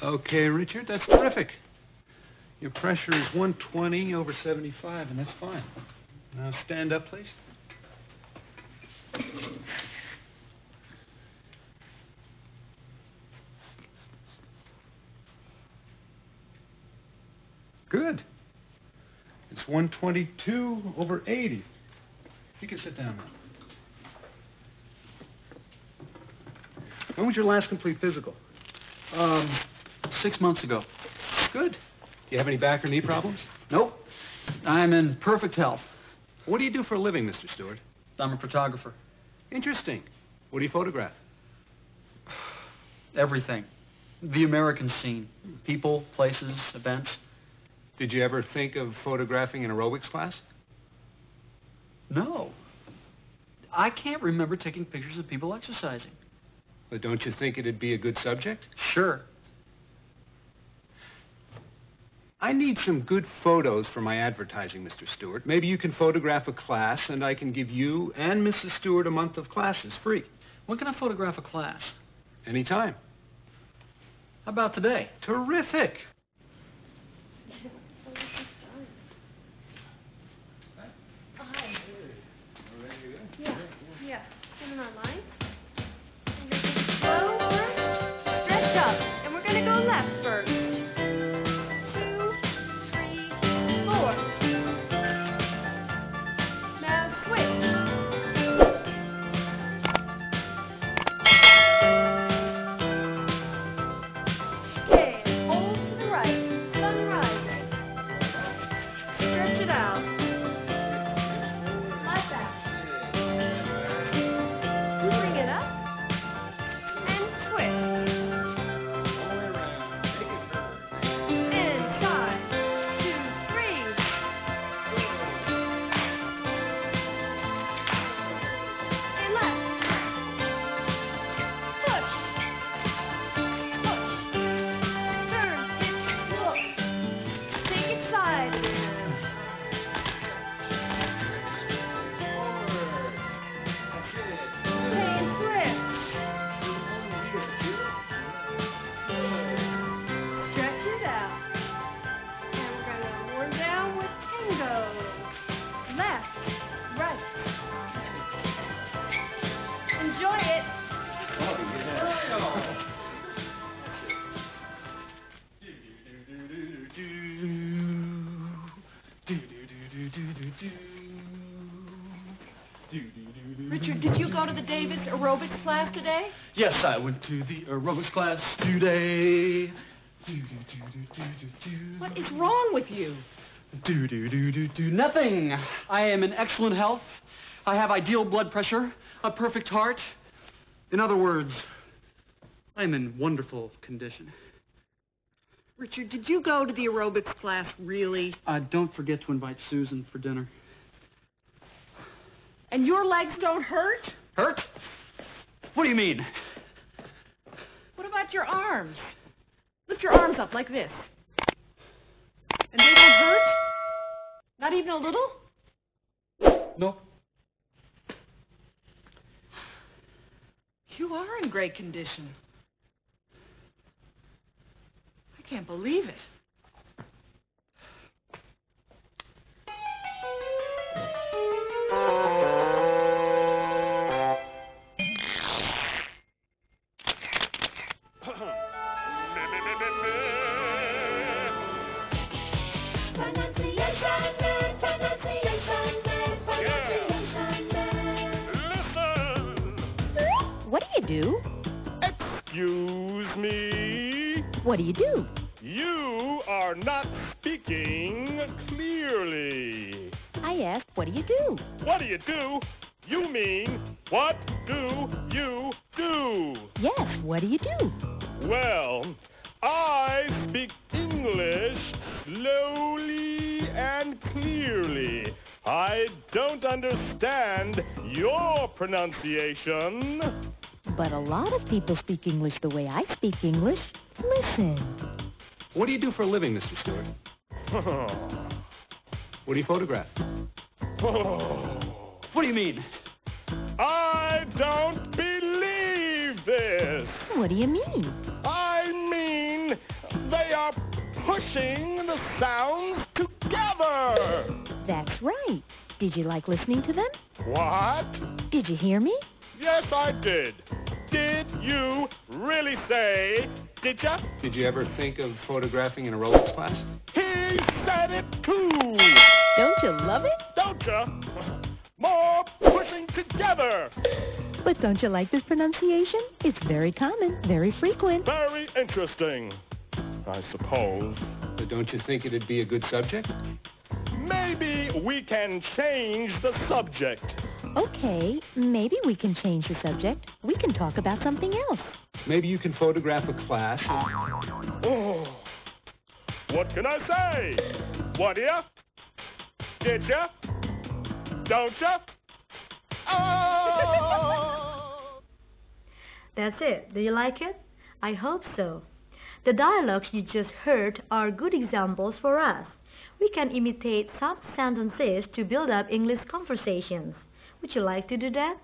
Okay, Richard, that's terrific. Your pressure is 120/75, and that's fine. Now stand up, please. Good. It's 122/80. You can sit down now. When was your last complete physical? 6 months ago. Good. Do you have any back or knee problems? Nope. I'm in perfect health. What do you do for a living, Mr. Stewart? I'm a photographer. Interesting. What do you photograph? Everything. The American scene. People, places, events. Did you ever think of photographing an aerobics class? No. I can't remember taking pictures of people exercising. But don't you think it'd be a good subject? Sure. I need some good photos for my advertising, Mr. Stewart. Maybe you can photograph a class, and I can give you and Mrs. Stewart a month of classes free. When can I photograph a class? Anytime. How about today? Terrific. Yeah. Coming online. Slow first. Stretch up. And we're going to go left first. 2, 3, 4. Now switch. Okay, and hold to the right. Sun rising. Stretch it out. Like that. Bring it up and switch. Inside. 2, 3. And left. Push. Push. Turn. Pitch. Look. Take it side again. Okay, switch. Stretch it out. And we're going to warm down with tango. Left, right. Enjoy it. Richard, did you go to the Davis aerobics class today? Yes, I went to the aerobics class today. What is wrong with you? Nothing. I am in excellent health. I have ideal blood pressure, a perfect heart. In other words, I'm in wonderful condition. Richard, did you go to the aerobics class really? Don't forget to invite Susan for dinner. And your legs don't hurt? Hurt? What do you mean? What about your arms? Lift your arms up like this. And they don't hurt? Not even a little? No. You are in great condition. I can't believe it. What do you do? Excuse me. What do you do? You are not speaking clearly. I asked, what do you do? What do you do? You mean, what do you do? Yes, what do you do? Well, I speak English slowly and clearly. I don't understand your pronunciation. But a lot of people speak English the way I speak English. Listen. What do you do for a living, Mr. Stewart? What do you photograph? What do you mean? I don't believe this. What do you mean? I mean, pushing the sounds together. That's right. Did you like listening to them? What? Did you hear me? Yes, I did. Did you really say, did ya? Did you ever think of photographing in aerobics class? He said it too. Don't you love it? Don't ya? More pushing together. But don't you like this pronunciation? It's very common, very frequent. Very interesting, I suppose. But don't you think it'd be a good subject? Maybe we can change the subject. Okay, maybe we can change the subject. We can talk about something else. Maybe you can photograph a class. Oh, what can I say? What ya? Did ya? Don't ya? Oh! That's it. Do you like it? I hope so. The dialogues you just heard are good examples for us. We can imitate some sentences to build up English conversations. Would you like to do that?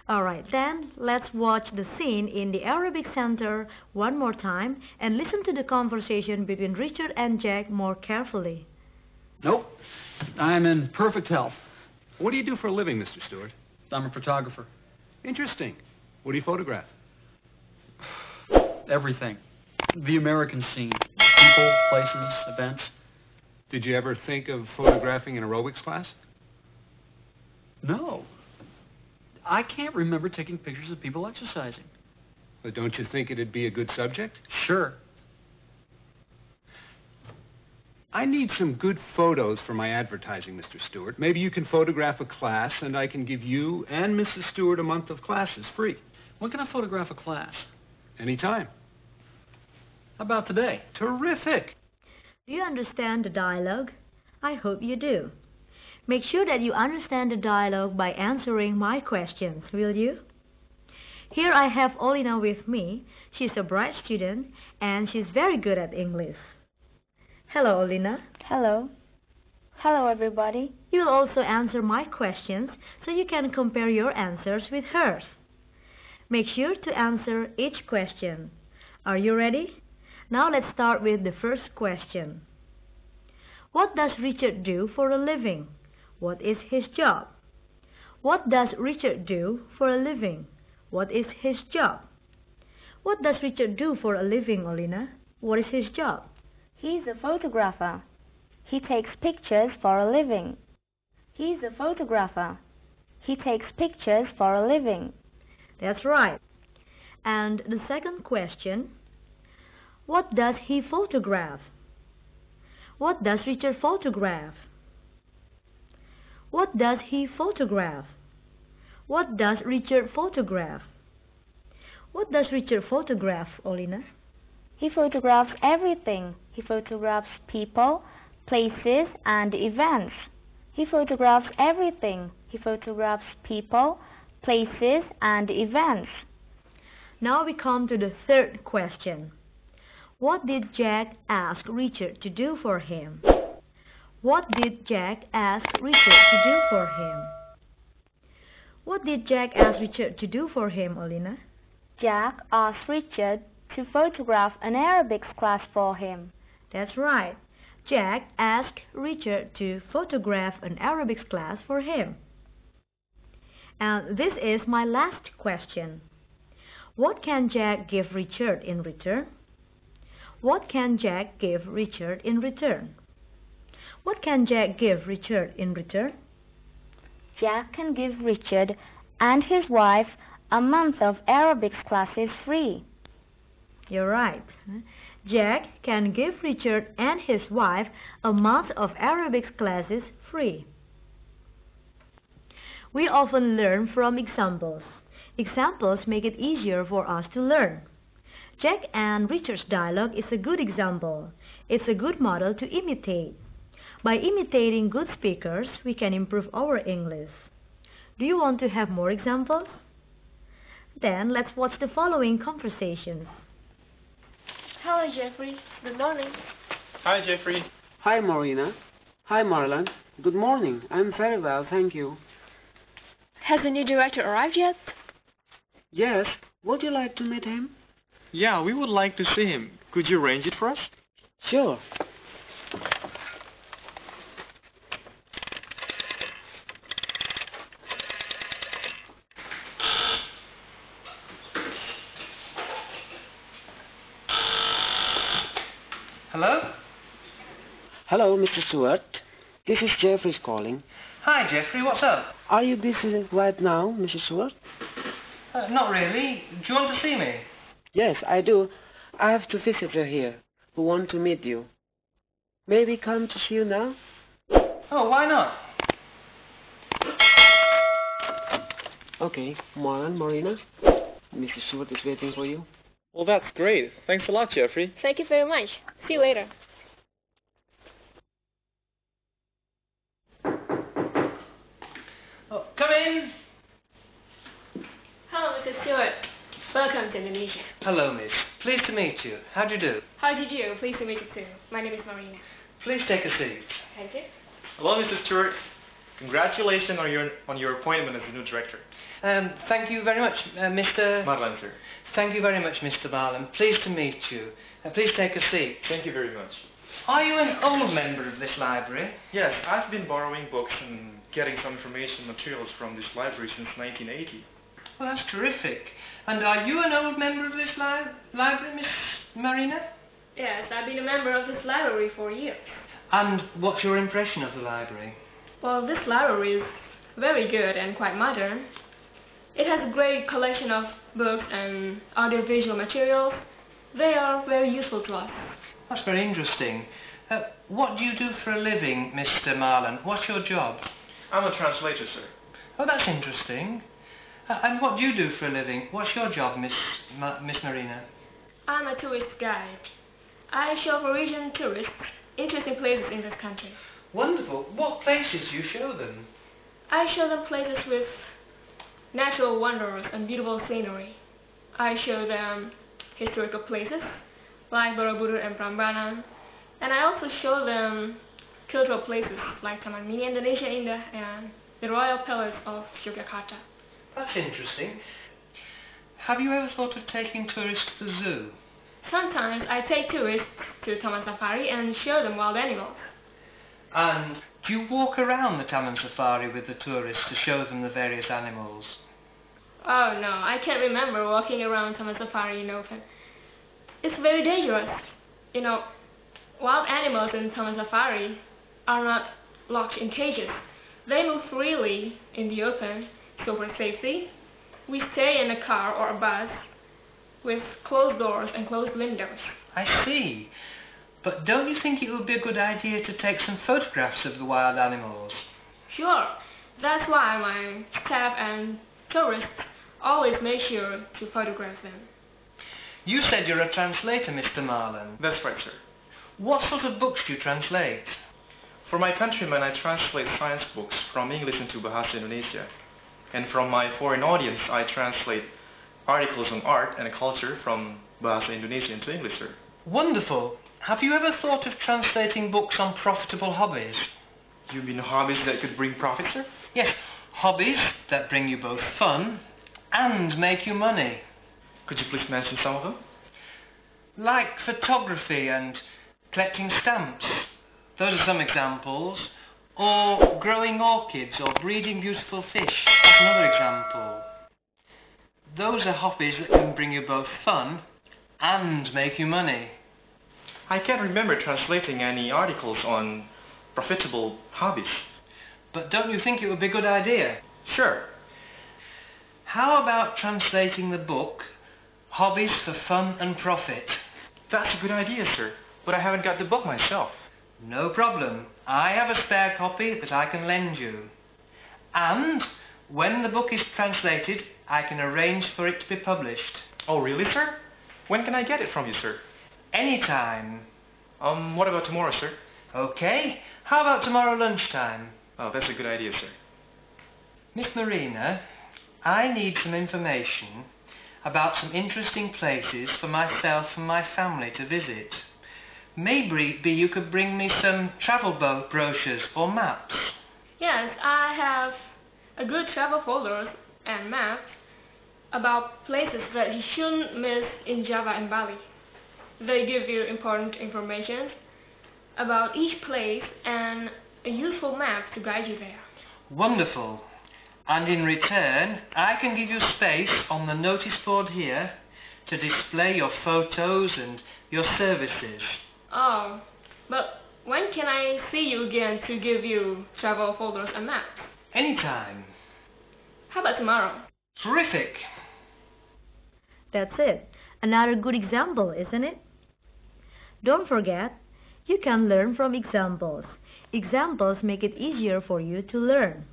Alright then, let's watch the scene in the Arabic Center one more time and listen to the conversation between Richard and Jack more carefully. Nope. I'm in perfect health. What do you do for a living, Mr. Stewart? I'm a photographer. Interesting. What do you photograph? Everything. The American scene. People, places, events. Did you ever think of photographing in aerobics class? No. I can't remember taking pictures of people exercising. But don't you think it'd be a good subject? Sure. I need some good photos for my advertising, Mr. Stewart. Maybe you can photograph a class, and I can give you and Mrs. Stewart a month of classes free. When can I photograph a class? Anytime. How about today? Terrific. Do you understand the dialogue? I hope you do. Make sure that you understand the dialogue by answering my questions, will you? Here I have Olina with me. She's a bright student and she's very good at English. Hello, Olina. Hello. Hello, everybody. You will also answer my questions so you can compare your answers with hers. Make sure to answer each question. Are you ready? Now let's start with the first question. What does Richard do for a living? What is his job? What does Richard do for a living? What is his job? What does Richard do for a living, Olina? What is his job? He's a photographer. He takes pictures for a living. He's a photographer. He takes pictures for a living. That's right. And the second question, what does he photograph? What does Richard photograph? What does he photograph? What does Richard photograph? What does Richard photograph, Olina? He photographs everything. He photographs people, places, and events. He photographs everything. He photographs people, places, and events. Now we come to the third question. What did Jack ask Richard to do for him? What did Jack ask Richard to do for him? What did Jack ask Richard to do for him, Olina? Jack asked Richard to photograph an aerobics class for him. That's right. Jack asked Richard to photograph an aerobics class for him. And this is my last question. What can Jack give Richard in return? What can Jack give Richard in return? What can Jack give Richard in return? Jack can give Richard and his wife a month of aerobics classes free. You're right. Jack can give Richard and his wife a month of aerobics classes free. We often learn from examples. Examples make it easier for us to learn. Jack and Richard's dialogue is a good example. It's a good model to imitate. By imitating good speakers, we can improve our English. Do you want to have more examples? Then let's watch the following conversations. Hello, Jeffrey. Good morning. Hi, Jeffrey. Hi, Marina. Hi, Marlon. Good morning. I'm very well, thank you. Has the new director arrived yet? Yes. Would you like to meet him? Yeah, we would like to see him. Could you arrange it for us? Sure. Hello? Hello, Mr. Stewart. This is Jeffries calling. Hi, Jeffrey. What's up? Are you busy right now, Mr. Stewart? Not really. Do you want to see me? Yes, I do. I have two visitors here who want to meet you. May we come to see you now? Oh, why not? Okay, Marlon, Marina. Mr. Stewart is waiting for you. Well, that's great. Thanks a lot, Jeffrey. Thank you very much. See you later. Oh, come in. Hello, Mr. Stewart. Welcome to Indonesia. Hello, miss. Pleased to meet you. How do you do? How did you? Pleased to meet you too. My name is Marina. Please take a seat. Thank you. Hello, Mr. Stewart. Congratulations on your appointment as the new director. Thank you very much, Mr. Marlon, sir. Thank you very much, Mr. Marlon. Pleased to meet you. Please take a seat. Thank you very much. Are you an old member of this library? Yes, I've been borrowing books and getting some information materials from this library since 1980. Well, that's terrific. And are you an old member of this library, Miss Marina? Yes, I've been a member of this library for years. And what's your impression of the library? Well, this library is very good and quite modern. It has a great collection of books and audiovisual materials. They are very useful to us. That's very interesting. What do you do for a living, Mr. Marlon? What's your job? I'm a translator, sir. Oh, that's interesting. And what do you do for a living? What's your job, Miss Marina? I'm a tourist guide. I show Parisian tourists interesting places in this country. Wonderful. What places do you show them? I show them places with natural wonders and beautiful scenery. I show them historical places like Borobudur and Prambanan, and I also show them cultural places like Taman Mini Indonesia Indah and the Royal Palace of Yogyakarta. That's interesting. Have you ever thought of taking tourists to the zoo? Sometimes I take tourists to Taman Safari and show them wild animals. And do you walk around the Taman Safari with the tourists to show them the various animals? Oh no, I can't remember walking around Taman Safari in open. It's very dangerous. You know, wild animals in Taman Safari are not locked in cages. They move freely in the open, so for safety, we stay in a car or a bus with closed doors and closed windows. I see. But don't you think it would be a good idea to take some photographs of the wild animals? Sure. That's why my staff and tourists always make sure to photograph them. You said you're a translator, Mr. Marlon. That's right, sir. What sort of books do you translate? For my countrymen, I translate science books from English into Bahasa Indonesia. And from my foreign audience, I translate articles on art and culture from Bahasa Indonesia into English, sir. Wonderful. Have you ever thought of translating books on profitable hobbies? You mean hobbies that could bring profit, sir? Yes, hobbies that bring you both fun and make you money. Could you please mention some of them? Like photography and collecting stamps. Those are some examples. Or growing orchids or breeding beautiful fish. That's another example. Those are hobbies that can bring you both fun and make you money. I can't remember translating any articles on profitable hobbies. But don't you think it would be a good idea? Sure. How about translating the book, Hobbies for Fun and Profit? That's a good idea, sir. But I haven't got the book myself. No problem. I have a spare copy that I can lend you. And when the book is translated, I can arrange for it to be published. Oh, really, sir? When can I get it from you, sir? Anytime. What about tomorrow, sir? Okay. How about tomorrow lunchtime? Oh, that's a good idea, sir. Miss Marina, I need some information about some interesting places for myself and my family to visit. Maybe you could bring me some travel brochures or maps. Yes, I have a good travel folders and maps about places that you shouldn't miss in Java and Bali. They give you important information about each place and a useful map to guide you there. Wonderful. And in return, I can give you space on the notice board here to display your photos and your services. Oh, but when can I see you again to give you travel folders and maps? Anytime. How about tomorrow? Terrific. That's it. Another good example, isn't it? Don't forget, you can learn from examples. Examples make it easier for you to learn.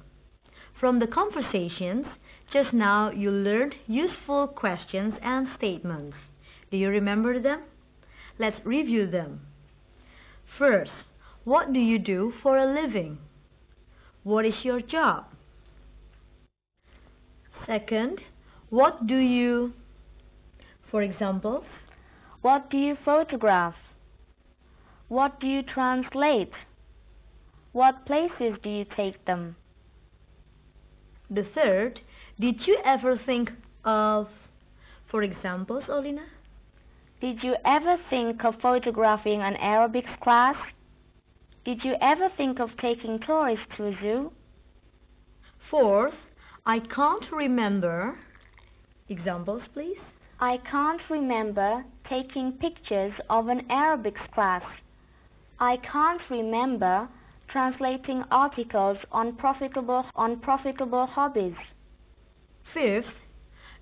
From the conversations, just now you learned useful questions and statements. Do you remember them? Let's review them. First, what do you do for a living? What is your job? Second, what do you, for example, What do you photograph? What do you translate? What places do you take them? the third, did you ever think of, for example, Olina? Did you ever think of photographing an aerobics class? Did you ever think of taking tourists to a zoo? Fourth, I can't remember. Examples, please. I can't remember taking pictures of an aerobics class. I can't remember translating articles on profitable hobbies. Fifth,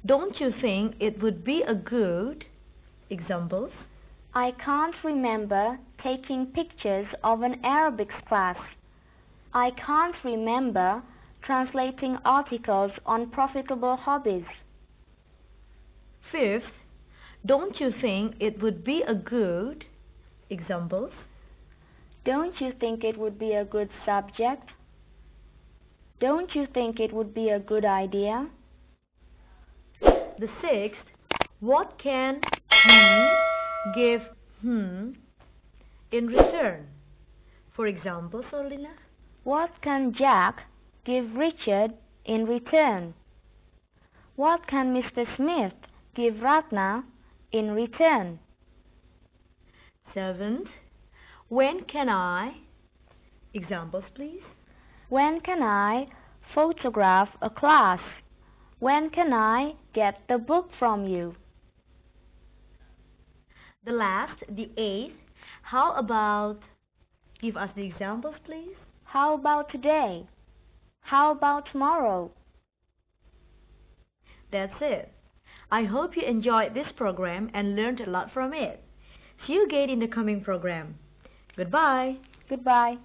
don't you think it would be a good... Examples. I can't remember taking pictures of an aerobics class. I can't remember translating articles on profitable hobbies. Fifth, don't you think it would be a good... Examples. Don't you think it would be a good subject? Don't you think it would be a good idea? The sixth, what can he give in return? For example, Solina. What can Jack give Richard in return? What can Mr. Smith give Ratna in return? Seventh, when can I... Examples, please. When can I photograph a class? When can I get the book from you? The last, the eighth, how about... Give us the examples, please. How about today? How about tomorrow? That's it. I hope you enjoyed this program and learned a lot from it. See you again in the coming program. Goodbye. Goodbye.